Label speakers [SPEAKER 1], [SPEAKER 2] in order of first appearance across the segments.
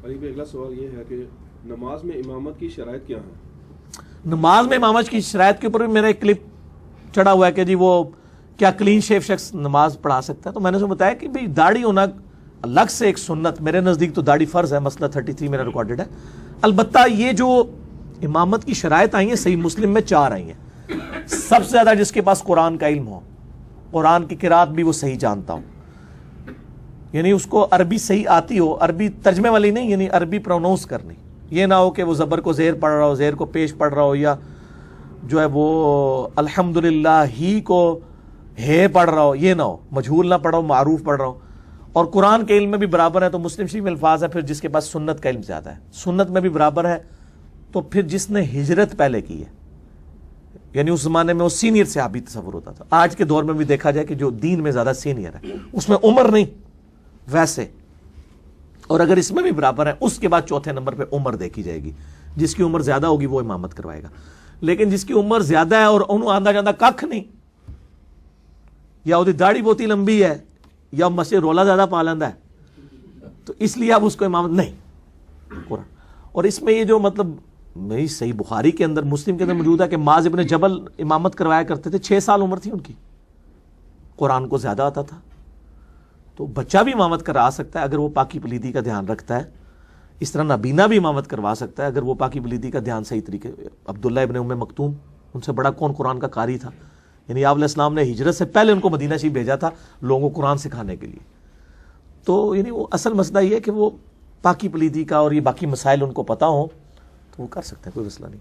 [SPEAKER 1] علی بھائی اگلا سوال یہ ہے کہ نماز میں امامت کی شرائط کیا ہیں؟
[SPEAKER 2] نماز میں امامت کی شرائط کے اوپر بھی میرا ایک کلپ چڑھا ہوا ہے کہ جی وہ کیا کلین شیف شخص نماز پڑھا سکتا ہے. تو میں نے اسے بتایا کہ بھئی داڑھی ہونا الگ سے ایک سنت، میرے نزدیک تو داڑھی فرض ہے، مسئلہ 33 میرا ریکارڈڈ ہے. البتہ یہ جو امامت کی شرائط آئی ہیں صحیح مسلم میں 4 آئی ہیں. سب سے زیادہ جس کے پاس قرآن کا علم ہو، قرآن کی قرات بھی وہ صحیح جانتا ہو، یعنی اس کو عربی صحیح آتی ہو، عربی ترجمے والی نہیں، یعنی عربی پروناؤنس کرنی. یہ نہ ہو کہ وہ زبر کو زیر پڑھ رہا ہو، زیر کو پیش پڑھ رہا ہو، یا جو ہے وہ الحمدللہ ہی کو ہے پڑھ رہا ہو، یہ نہ ہو، مجہول نہ پڑھا ہو، معروف پڑھ رہا ہو. اور قرآن کے علم میں بھی برابر ہے تو مسلم شریف میں الفاظ ہے پھر جس کے پاس سنت کا علم زیادہ ہے، سنت میں بھی برابر ہے تو پھر جس نے ہجرت پہلے کی ہے، یعنی اس زمانے میں وہ سینئر صحابی تصور ہوتا تھا. آج کے دور میں بھی دیکھا جائے کہ جو دین میں زیادہ سینئر ہے، اس میں عمر نہیں ویسے، اور اگر اس میں بھی برابر ہے اس کے بعد چوتھے نمبر پہ عمر دیکھی جائے گی. جس کی عمر زیادہ ہوگی وہ امامت کروائے گا. لیکن جس کی عمر زیادہ ہے اور انہوں آندہ جاندہ ککھ نہیں، یا وہ داڑھی بہت ہی لمبی ہے، یا مسجد رولا زیادہ پا لیندہ ہے، تو اس لیے اب اس کو امامت نہیں قرآن. اور اس میں یہ جو مطلب میری صحیح بخاری کے اندر، مسلم کے اندر موجود ہے کہ معاذ ابن جبل امامت کروایا کرتے تھے، 6 سال عمر تھی ان کی، قرآن کو زیادہ آتا تھا. تو بچہ بھی امامت کرا سکتا ہے اگر وہ پاکی پلیدی کا دھیان رکھتا ہے. اس طرح نابینا بھی امامت کروا سکتا ہے اگر وہ پاکی پلیدی کا دھیان صحیح طریقے. عبداللہ ابن ام مکتوم، ان سے بڑا کون قرآن کا قاری تھا، یعنی آپ علیہ السلام نے ہجرت سے پہلے ان کو مدینہ شریف بھیجا تھا لوگوں کو قرآن سکھانے کے لیے. تو یعنی وہ اصل مسئلہ یہ ہے کہ وہ پاکی پلیدی کا اور یہ باقی مسائل ان کو پتہ ہوں تو وہ کر سکتے ہیں، کوئی مسئلہ نہیں.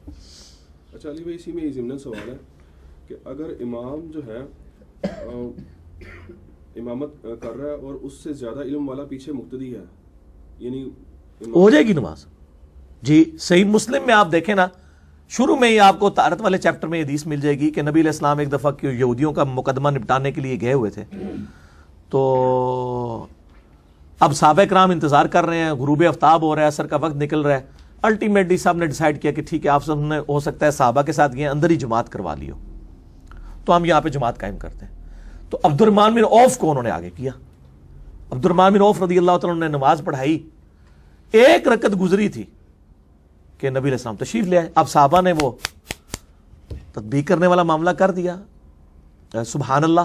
[SPEAKER 1] اچھا علی بھائی، اسی میں ضمن سوال ہے کہ اگر امام جو ہے امامت کر رہا ہے اور اس سے زیادہ علم والا پیچھے مقتدی ہے، یعنی
[SPEAKER 2] ہو جائے گی نماز. جی صحیح مسلم میں آپ دیکھیں نا، شروع میں ہی آپ کو طہارت والے چیپٹر میں حدیث مل جائے گی کہ نبی علیہ السلام ایک دفعہ یہودیوں کا مقدمہ نپٹانے کے لیے گئے ہوئے تھے. تو اب صحابہ کرام انتظار کر رہے ہیں، غروب آفتاب ہو رہا ہے، عصر کا وقت نکل رہا ہے. الٹیمیٹلی صاحب نے ڈیسائیڈ کیا کہ ٹھیک ہے آپ سب نے ہو سکتا ہے صحابہ کے ساتھ گئے اندر ہی جماعت کروا لی ہو، تو ہم یہاں پہ جماعت قائم کرتے ہیں. تو عبد الرحمن بن عوف کو انہوں نے آگے کیا. عبد الرحمن بن عوف رضی اللہ تعالیٰ نے نماز پڑھائی، 1 رکعت گزری تھی کہ نبی علیہ السلام تشریف لے آئے. اب صحابہ نے وہ تطبیق کرنے والا معاملہ کر دیا، سبحان اللہ،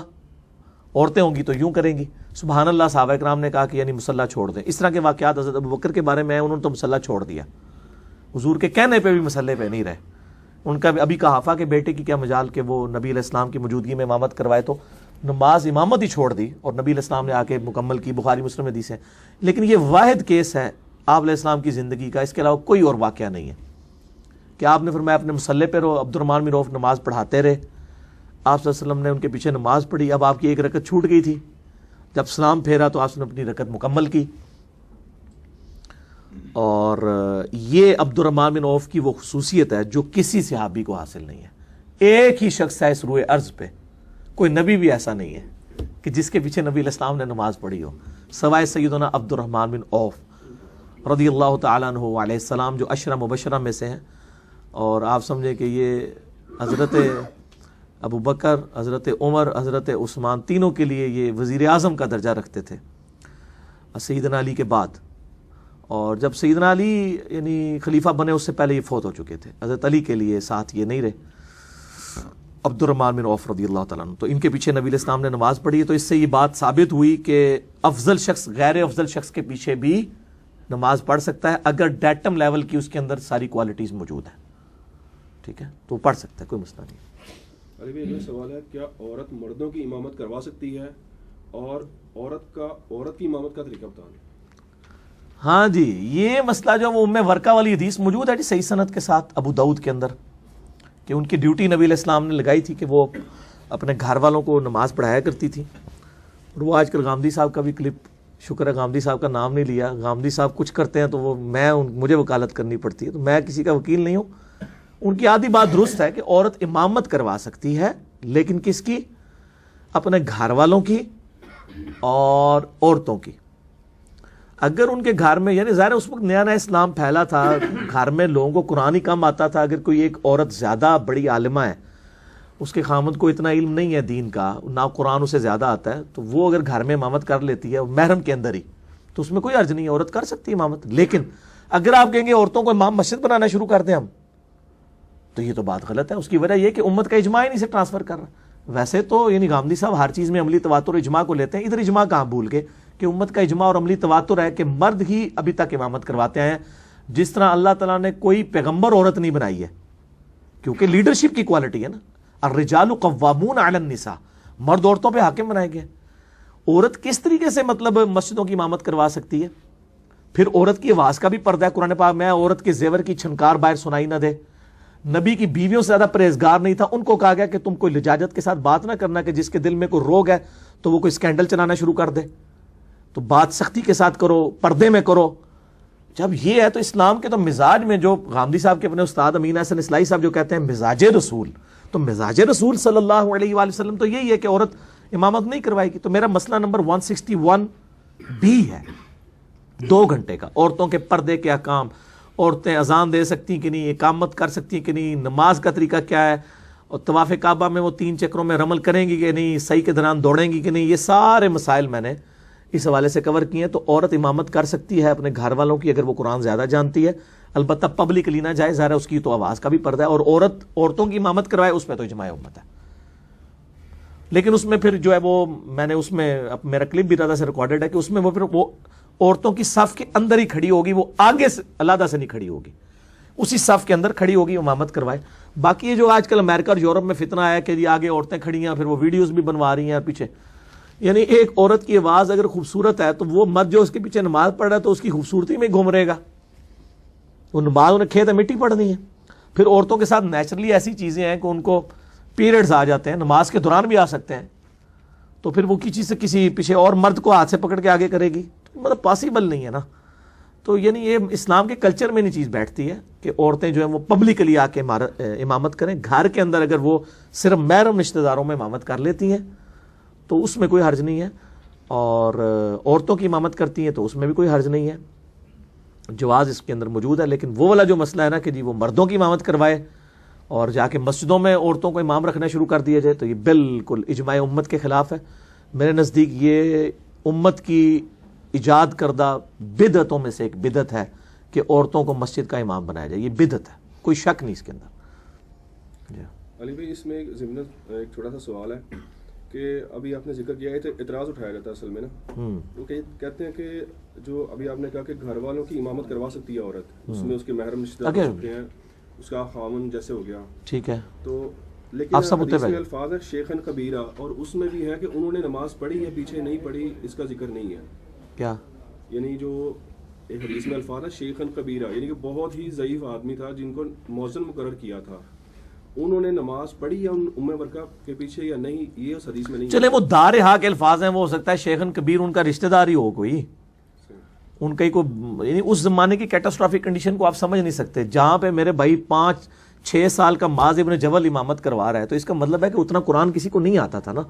[SPEAKER 2] عورتیں ہوں گی تو یوں کریں گی، سبحان اللہ. صحابہ کرام نے کہا کہ یعنی مصلی چھوڑ دیں. اس طرح کے واقعات حضرت ابوبکر کے بارے میں ہیں، انہوں نے تو مصلی چھوڑ دیا، حضور کے کہنے پہ بھی مسئلے پہ نہیں رہے. ان کا ابھی کہافہ کے بیٹے کی کیا مجال کہ وہ نبی علیہ السلام کی موجودگی میں امامت کروائے، تو نماز امامت ہی چھوڑ دی اور نبی علیہ السلام نے آ کے مکمل کی. بخاری مسلم حدیث ہے. لیکن یہ واحد کیس ہے آپ علیہ السلام کی زندگی کا، اس کے علاوہ کوئی اور واقعہ نہیں ہے کہ آپ نے فرمایا اپنے مصلی پہ رہو. عبد الرحمن بن عوف نماز پڑھاتے رہے، آپ صلی اللہ علیہ وسلم نے ان کے پیچھے نماز پڑھی. اب آپ کی 1 رکعت چھوٹ گئی تھی، جب سلام پھیرا تو آپ نے اپنی رکعت مکمل کی. اور یہ عبد الرحمن بن عوف کی وہ خصوصیت ہے جو کسی صحابی کو حاصل نہیں ہے. ایک ہی شخص ہے اس روئے ارض پہ، کوئی نبی بھی ایسا نہیں ہے کہ جس کے پیچھے نبی علیہ السلام نے نماز پڑھی ہو سوائے سیدنا عبد الرحمن بن عوف رضی اللہ تعالیٰ عنہ علیہ السلام، جو 10 مبشرہ میں سے ہیں. اور آپ سمجھیں کہ یہ حضرت ابو بکر، حضرت عمر، حضرت عثمان، تینوں کے لیے یہ وزیر اعظم کا درجہ رکھتے تھے سیدنا علی کے بعد. اور جب سیدنا علی یعنی خلیفہ بنے اس سے پہلے یہ فوت ہو چکے تھے. حضرت علی کے لیے ساتھ یہ نہیں رہے عبد الرحمن بن عوف رضی اللہ تعالیٰ عنہ. تو ان کے پیچھے نبی علیہ السلام نے نماز پڑھی. تو اس سے یہ بات ثابت ہوئی کہ افضل شخص غیر افضل شخص کے پیچھے بھی نماز پڑھ سکتا ہے اگر ڈیٹم لیول کی اس کے اندر ساری کوالٹیز موجود ہیں. ٹھیک ہے، تو پڑھ سکتا ہے، کوئی مسئلہ نہیں.
[SPEAKER 1] علی بھائی یہ سوال ہے، کیا عورت مردوں کی امامت کروا سکتی ہے، اور عورت کی امامت کا طریقہ بتائیں.
[SPEAKER 2] ہاں جی، یہ مسئلہ جو وہ ام ورقہ والی حدیث موجود ہے جی صحیح سند کے ساتھ ابو داؤد کے اندر، کہ ان کی ڈیوٹی نبی علیہ السلام نے لگائی تھی کہ وہ اپنے گھر والوں کو نماز پڑھایا کرتی تھی. اور وہ آج کل غامدی صاحب کا بھی کلپ، شکر ہے غامدی صاحب کا نام نہیں لیا، غامدی صاحب کچھ کرتے ہیں تو وہ مجھے وکالت کرنی پڑتی ہے، تو میں کسی کا وکیل نہیں ہوں. ان کی آدھی بات درست ہے کہ عورت امامت کروا سکتی ہے، لیکن کس کی؟ اپنے گھر والوں کی اور عورتوں کی. اگر ان کے گھر میں، یعنی ظاہر اس وقت نیا نیا اسلام پھیلا تھا، گھر میں لوگوں کو قرآن ہی کم آتا تھا. اگر کوئی ایک عورت زیادہ بڑی عالمہ ہے، اس کے خامد کو اتنا علم نہیں ہے دین کا، نہ قرآن اسے زیادہ آتا ہے، تو وہ اگر گھر میں امامت کر لیتی ہے محرم کے اندر ہی، تو اس میں کوئی حرج نہیں ہے، عورت کر سکتی ہے امامت. لیکن اگر آپ کہیں گے عورتوں کو امام مسجد بنانا شروع کر دیں ہم، تو یہ تو بات غلط ہے. اس کی وجہ یہ کہ امت کا اجماع ہی نہیں سے ٹرانسفر کر رہا. ویسے تو یعنی غامدی صاحب ہر چیز میں عملی تواتر اجماع کو لیتے ہیں، ادھر اجماع کہاں بھول کے کہ امت کا اجماع اور عملی تواتر ہے کہ مرد ہی ابھی تک امامت کرواتے ہیں. جس طرح اللہ تعالیٰ نے کوئی پیغمبر عورت نہیں بنائی ہے، کیونکہ لیڈرشپ کی کوالٹی ہے نا. الرجال قوامون علی النساء، مرد عورتوں پہ حاکم بنائے گئے. عورت کس طریقے سے مطلب مسجدوں کی امامت کروا سکتی ہے؟ پھر عورت کی آواز کا بھی پردہ ہے قرآن پاک میں. عورت کے زیور کی چھنکار باہر سنائی نہ دے. نبی کی بیویوں سے زیادہ پرہیزگار نہیں تھا، ان کو کہا گیا کہ تم کوئی لجاجت کے ساتھ بات نہ کرنا کہ جس کے دل میں کوئی روگ ہے تو وہ کوئی سکینڈل چلانا شروع کر دے. تو بات سختی کے ساتھ کرو، پردے میں کرو. جب یہ ہے تو اسلام کے تو مزاج میں جو غامدی صاحب کے اپنے استاد امین احسن اصلاحی صاحب جو کہتے ہیں مزاج رسول، تو مزاج رسول صلی اللہ علیہ وآلہ وسلم تو یہی ہے کہ عورت امامت نہیں کروائے گی. تو میرا مسئلہ نمبر 161 بھی ہے 2 گھنٹے کا، عورتوں کے پردے کے احکام. عورتیں اذان دے سکتی کہ نہیں، اقامت کر سکتی کہ نہیں، نماز کا طریقہ کیا ہے، اور طواف کعبہ میں وہ 3 چکروں میں رمل کریں گی کہ نہیں، صحیح کے دوران دوڑیں گی کہ نہیں. یہ سارے مسائل میں نے اس حوالے سے کور کیے ہیں. تو عورت امامت کر سکتی ہے اپنے گھر والوں کی اگر وہ قرآن زیادہ جانتی ہے، البتہ پبلکلی نہ جائے، ظاہر ہے اس کی تو آواز کا بھی پردہ ہے. اور عورتوں کی امامت کروائے اس پہ تو اجماع امت ہے. لیکن اس میں پھر جو ہے وہ میں نے اس میں میرا کلپ بھی زیادہ سے ریکارڈڈ ہے کہ اس میں وہ پھر وہ عورتوں کی صف کے اندر ہی کھڑی ہوگی، وہ آگے سے علیحدہ سے نہیں کھڑی ہوگی، اسی صف کے اندر کھڑی ہوگی، امامت کروائے. باقی یہ جو آج کل امریکہ اور یورپ میں فتنہ آیا کہ جی آگے عورتیں کھڑی ہیں، پھر وہ ویڈیوز بھی بنوا رہی ہیں پیچھے. یعنی ایک عورت کی آواز اگر خوبصورت ہے تو وہ مرد جو اس کے پیچھے نماز پڑھ رہا ہے تو اس کی خوبصورتی میں گھوم رہے گا. وہ نماز انہیں کھیت مٹی پڑھنی ہے. پھر عورتوں کے ساتھ نیچرلی ایسی چیزیں ہیں کہ ان کو پیریڈز آ جاتے ہیں، نماز کے دوران بھی آ سکتے ہیں. تو پھر وہ کسی سے کسی پیچھے اور مرد کو ہاتھ سے پکڑ کے آگے کرے گی، مطلب پاسبل نہیں ہے نا. تو یعنی یہ اسلام کے کلچر میں نہیں چیز بیٹھتی ہے کہ عورتیں جو ہیں وہ پبلکلی آ کے امامت کریں. گھر کے اندر اگر وہ صرف محرم رشتہ داروں میں امامت کر لیتی ہیں تو اس میں کوئی حرج نہیں ہے، اور عورتوں کی امامت کرتی ہیں تو اس میں بھی کوئی حرج نہیں ہے، جواز اس کے اندر موجود ہے. لیکن وہ والا جو مسئلہ ہے نا کہ جی وہ مردوں کی امامت کروائے اور جا کے مسجدوں میں عورتوں کو امام رکھنا شروع کر دیا جائے، تو یہ بالکل اجماع امت کے خلاف ہے. میرے نزدیک یہ امت کی ایجاد کردہ بدعتوں میں سے ایک بدعت ہے کہ عورتوں کو مسجد کا امام بنایا جائے. یہ بدعت ہے، کوئی شک نہیں اس کے اندر. جی
[SPEAKER 1] علی بھائی، اس میں ایک ضمن ایک چھوٹا سا سوال ہے کہ ابھی آپ نے ذکر کیا ہے تو اعتراض اٹھایا جاتا ہے اصل میں نا. وہ کہتے ہیں کہ جو ابھی آپ نے کہا کہ گھر والوں کی امامت کروا سکتی ہے عورت، اس میں اس کے محرم رشتہ دار ہوتے ہیں، اس کا خاوند جیسے ہو گیا، ٹھیک ہے. تو لیکن حدیث میں الفاظ ہے شیخن کبیرہ، اور اس میں بھی ہے کہ انہوں نے نماز پڑھی ہے پیچھے نہیں پڑھی، اس کا ذکر نہیں ہے. کیا یعنی جو ایک حدیث میں الفاظ ہے شیخن کبیرہ، یعنی کہ بہت ہی ضعیف آدمی تھا جن کو مؤذن مقرر کیا تھا، انہوں نے نماز پڑھی یا ام ورقہ کے پیچھے یا نہیں، یہ اس حدیث میں نہیں.
[SPEAKER 2] چلے وہ دار ہا کے الفاظ ہیں، وہ ہو سکتا ہے شیخن کبیر ان کا رشتہ دار ہی ہو کوئی، ان کا ہی کوئی، یعنی اس زمانے کی کیٹاسٹرافک کنڈیشن کو آپ سمجھ نہیں سکتے. جہاں پہ میرے بھائی 5-6 سال کا معاذ ابن جبل امامت کروا رہا ہے، تو اس کا مطلب ہے کہ اتنا قرآن کسی کو نہیں آتا تھا نا.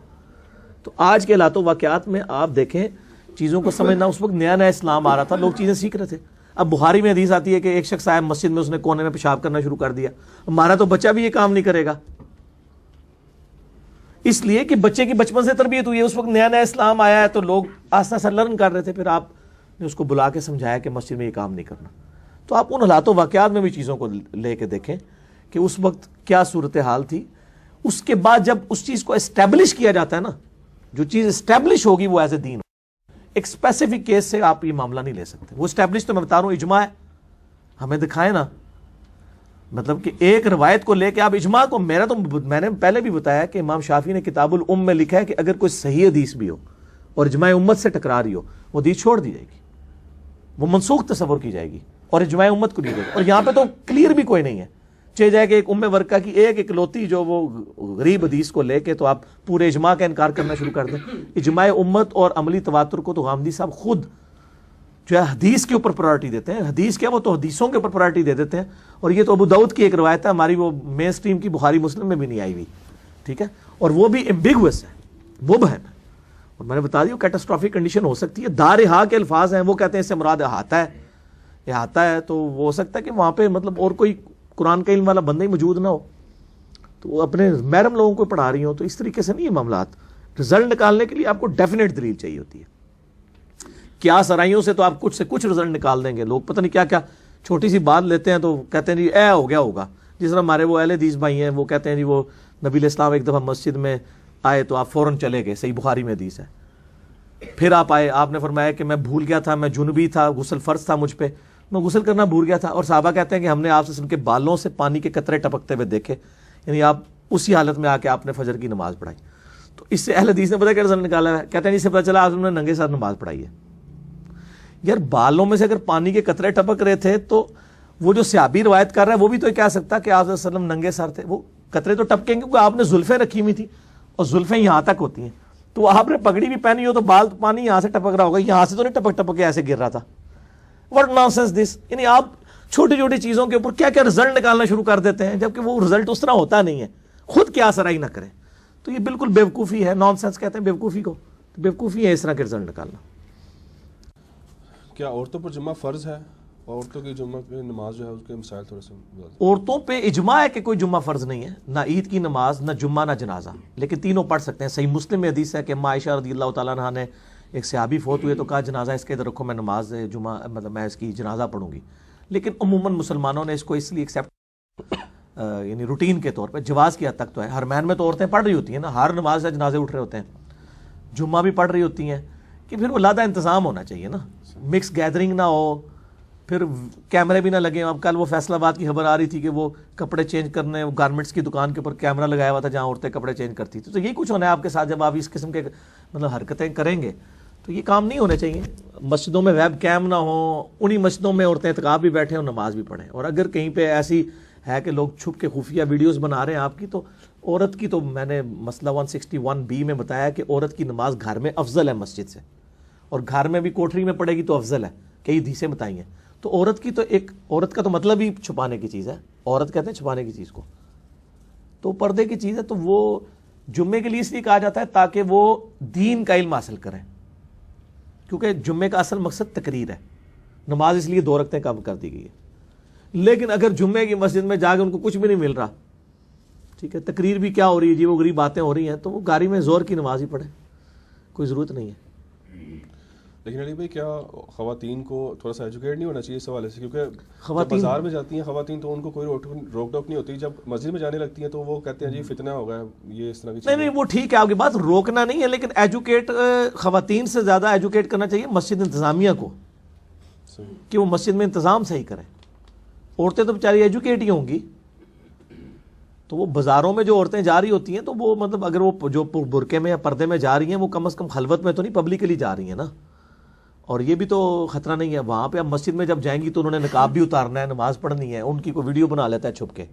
[SPEAKER 2] تو آج کے حالات و واقعات میں آپ دیکھیں چیزوں کو سمجھنا، اس وقت نیا نیا اسلام آ رہا تھا، لوگ چیزیں سیکھ رہے تھے. اب بخاری میں حدیث آتی ہے کہ ایک شخص آیا مسجد میں، اس نے کونے میں پیشاب کرنا شروع کر دیا. ہمارا تو بچہ بھی یہ کام نہیں کرے گا، اس لیے کہ بچے کی بچپن سے تربیت ہوئی ہے. اس وقت نیا نیا اسلام آیا ہے تو لوگ آہستہ آہستہ لرن کر رہے تھے. پھر آپ نے اس کو بلا کے سمجھایا کہ مسجد میں یہ کام نہیں کرنا. تو آپ ان حالات و واقعات میں بھی چیزوں کو لے کے دیکھیں کہ اس وقت کیا صورتحال تھی. اس کے بعد جب اس چیز کو اسٹیبلش کیا جاتا ہے نا، جو چیز اسٹیبلش ہوگی وہ ایز اے دین. ایک اسپیسیفک کیس سے آپ یہ معاملہ نہیں لے سکتے. وہ اسٹیبلش تو میں بتا رہا ہوں اجماع ہے، ہمیں دکھائیں نا. مطلب کہ ایک روایت کو لے کے آپ اجماع کو، میں نے پہلے بھی بتایا کہ امام شافعی نے کتاب الام میں لکھا ہے کہ اگر کوئی صحیح حدیث بھی ہو اور اجماع امت سے ٹکرا رہی ہو، وہ حدیث چھوڑ دی جائے گی، وہ منسوخ تصور کی جائے گی اور اجماع امت کو دی جائے گی. اور یہاں پہ تو کلیئر بھی کوئی نہیں ہے، چاہے جائے کہ ایک ام ورقہ کی ایک اکلوتی جو وہ غریب حدیث کو لے کے تو آپ پورے اجماع کا انکار کرنا شروع کر دیں. اجماع امت اور عملی تواتر کو تو غامدی صاحب خود جو ہے حدیث کے اوپر پرائرٹی دیتے ہیں. حدیث کیا، وہ تو حدیثوں کے اوپر پرائرٹی دے دیتے ہیں. اور یہ تو ابو داؤد کی ایک روایت ہے، ہماری وہ مین سٹریم کی بخاری مسلم میں بھی نہیں آئی ہوئی، ٹھیک ہے. اور وہ بھی ایمبیگوس ہے، مبہم ہے. اور میں نے بتا دیا کیٹاسٹرافک کنڈیشن ہو سکتی ہے. دار ہا کے الفاظ ہیں، وہ کہتے ہیں اس سے مراد احاطہ ہے، احاطہ ہے. تو وہ ہو سکتا ہے کہ وہاں پہ مطلب اور کوئی قرآن کا علم والا بندہ ہی موجود نہ ہو، تو وہ اپنے محرم لوگوں کو پڑھا رہی ہوں. تو اس طریقے سے نہیں ہے معاملات. رزلٹ نکالنے کے لیے آپ کو ڈیفینیٹ دلیل چاہیے ہوتی ہے. قیاس آرائیوں سے تو آپ کچھ سے کچھ رزلٹ نکال دیں گے. لوگ پتہ نہیں کیا کیا چھوٹی سی بات لیتے ہیں تو کہتے ہیں جی اے ہو گیا ہوگا. جس طرح ہمارے وہ اہل حدیث بھائی ہیں وہ کہتے ہیں جی وہ نبی علیہ السلام ایک دفعہ مسجد میں آئے تو آپ فوراً چلے گئے, صحیح بخاری میں حدیث ہے. پھر آپ آئے, آپ نے فرمایا کہ میں بھول گیا تھا, میں جنبی تھا, غسل فرض تھا مجھ پہ, میں غسل کرنا بھول گیا تھا. اور صحابہ کہتے ہیں کہ ہم نے آپ سے ان کے بالوں سے پانی کے قطرے ٹپکتے ہوئے دیکھے, یعنی آپ اسی حالت میں آ کے آپ نے فجر کی نماز پڑھائی. تو اس سے اہل حدیث نے پتہ کیا رزلٹ نکالا ہے, کہتے ہیں اس سے پتہ چلا آپ نے ننگے ساتھ نماز پڑھائی ہے. یار بالوں میں سے اگر پانی کے قطرے ٹپک رہے تھے تو وہ جو صحابی روایت کر رہا ہے وہ بھی تو کہہ سکتا کہ آپ صلی اللہ علیہ وسلم ننگے سر تھے. وہ قطرے تو ٹپکیں گے کیونکہ آپ نے زلفیں رکھی ہوئی تھی اور زلفیں یہاں تک ہوتی ہیں, تو آپ نے پگڑی بھی پہنی ہو تو بال پانی یہاں سے ٹپک رہا ہوگا, یہاں سے تو نہیں ٹپک ٹپک کے ایسے گر رہا تھا. واٹ نانسنس دس. یعنی آپ چھوٹی چھوٹی چیزوں کے اوپر کیا کیا رزلٹ نکالنا شروع کر دیتے ہیں جبکہ وہ رزلٹ اس طرح ہوتا نہیں ہے, خود کیا سرائی نہ کریں. تو یہ بالکل بیوقوفی ہے, نان سینس کہتے ہیں بیوقوفی کو, بیوقوفی ہے اس طرح کے رزلٹ نکالنا.
[SPEAKER 1] کیا عورتوں پر جمعہ فرض ہے؟ عورتوں کی جمعہ کی نماز جو ہے اس کے مسائل تھوڑے سے.
[SPEAKER 2] عورتوں پہ اجماع ہے کہ کوئی جمعہ فرض نہیں ہے, نہ عید کی نماز, نہ جمعہ, نہ جنازہ, لیکن تینوں پڑھ سکتے ہیں. صحیح مسلم میں حدیث ہے کہ عائشہ رضی اللہ تعالیٰ عنہا نے ایک صحابی فوت ہوئے تو کہا جنازہ اس کے ادھر رکھو, میں نماز جمعہ مطلب میں اس کی جنازہ پڑھوں گی. لیکن عموماً مسلمانوں نے اس کو اس لیے ایکسیپٹ یعنی روٹین کے طور پہ جواز کی حد تک تو ہے. حرمین میں تو عورتیں پڑھ رہی ہوتی ہیں نا, ہر نماز سے جنازے اٹھ رہے ہوتے ہیں, جمعہ بھی پڑھ رہی ہوتی ہیں, کہ پھر وہ علیحدہ انتظام ہونا چاہیے نا, مکس گیدرنگ نہ ہو, پھر کیمرے بھی نہ لگیں. اب کل وہ فیصل آباد کی خبر آ رہی تھی کہ وہ کپڑے چینج کرنے, وہ گارمنٹس کی دکان کے اوپر کیمرہ لگایا ہوا تھا جہاں عورتیں کپڑے چینج کرتی تھیں. تو یہی کچھ ہونا ہے آپ کے ساتھ جب آپ اس قسم کے مطلب حرکتیں کریں گے, تو یہ کام نہیں ہونے چاہیے. مسجدوں میں ویب کیم نہ ہوں, انہی مسجدوں میں عورتیں اعتکاف بھی بیٹھیں اور نماز بھی پڑھیں. اور اگر کہیں پہ ایسی ہے کہ لوگ چھپ کے خفیہ ویڈیوز بنا رہے ہیں آپ کی, تو عورت کی تو میں نے مسئلہ 161B میں بتایا کہ عورت کی نماز گھر میں افضل ہے مسجد سے, اور گھر میں بھی کوٹری میں پڑے گی تو افضل ہے, کئی حدیثیں بتائی ہیں. تو عورت کی تو ایک, عورت کا تو مطلب ہی چھپانے کی چیز ہے, عورت کہتے ہیں چھپانے کی چیز کو, تو پردے کی چیز ہے. تو وہ جمعے کے لیے اس لیے کہا جاتا ہے تاکہ وہ دین کا علم حاصل کریں, کیونکہ جمعے کا اصل مقصد تقریر ہے. نماز اس لیے 2 رکعتیں کم کر دی گئی ہے. لیکن اگر جمعے کی مسجد میں جا کے ان کو کچھ بھی نہیں مل رہا, ٹھیک ہے, تقریر بھی کیا ہو رہی ہے جی, وہ غریب باتیں ہو رہی ہیں, تو وہ گاڑی میں زور کی نماز ہی پڑھے, کوئی ضرورت نہیں ہے.
[SPEAKER 1] لیکن علی بھائی کیا خواتین کو تھوڑا سا ایجوکیٹ نہیں ہونا چاہیے اس حوالے سے, کیونکہ جب بازار میں جاتی ہیں خواتین تو ان کو کوئی روک ٹوک نہیں ہوتی, جب مسجد میں جانے لگتی ہیں تو وہ کہتے ہیں جی فتنہ ہوگا, یہ اس طرح کی چیز.
[SPEAKER 2] نہیں وہ ٹھیک ہے, آپ کی بات روکنا نہیں ہے, لیکن ایجوکیٹ خواتین سے زیادہ ایجوکیٹ کرنا چاہیے مسجد انتظامیہ کو, کہ وہ مسجد میں انتظام صحیح کریں. عورتیں تو بیچاری ایجوکیٹ ہی ہوں گی, تو وہ بازاروں میں جو عورتیں جا رہی ہوتی ہیں تو وہ مطلب اگر وہ جو برقعے میں یا پردے میں جا رہی ہیں وہ کم از کم خلوت میں تو نہیں پبلکلی جا رہی ہیں نا. اور یہ بھی تو خطرہ نہیں ہے, وہاں پہ اب مسجد میں جب جائیں گی تو انہوں نے نقاب بھی اتارنا ہے, نماز پڑھنی ہے, ان کی کوئی ویڈیو بنا لیتا ہے چھپ کے,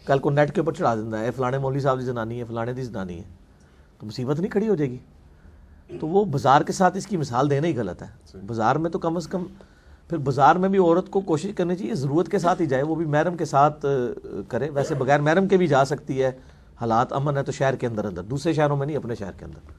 [SPEAKER 2] کل کو نیٹ کے اوپر چڑھا دیتا ہے فلانے مولوی صاحب دی زنانی ہے, فلانے دی زنانی ہے, تو مصیبت نہیں کھڑی ہو جائے گی. تو وہ بازار کے ساتھ اس کی مثال دینا ہی غلط ہے. بازار میں تو کم از کم پھر بازار میں بھی عورت کو کوشش کرنی چاہیے ضرورت کے ساتھ ہی جائے, وہ بھی محرم کے ساتھ کرے. ویسے بغیر محرم کے بھی جا سکتی ہے, حالات امن ہے تو شہر کے اندر, دوسرے شہروں میں نہیں, اپنے شہر کے اندر.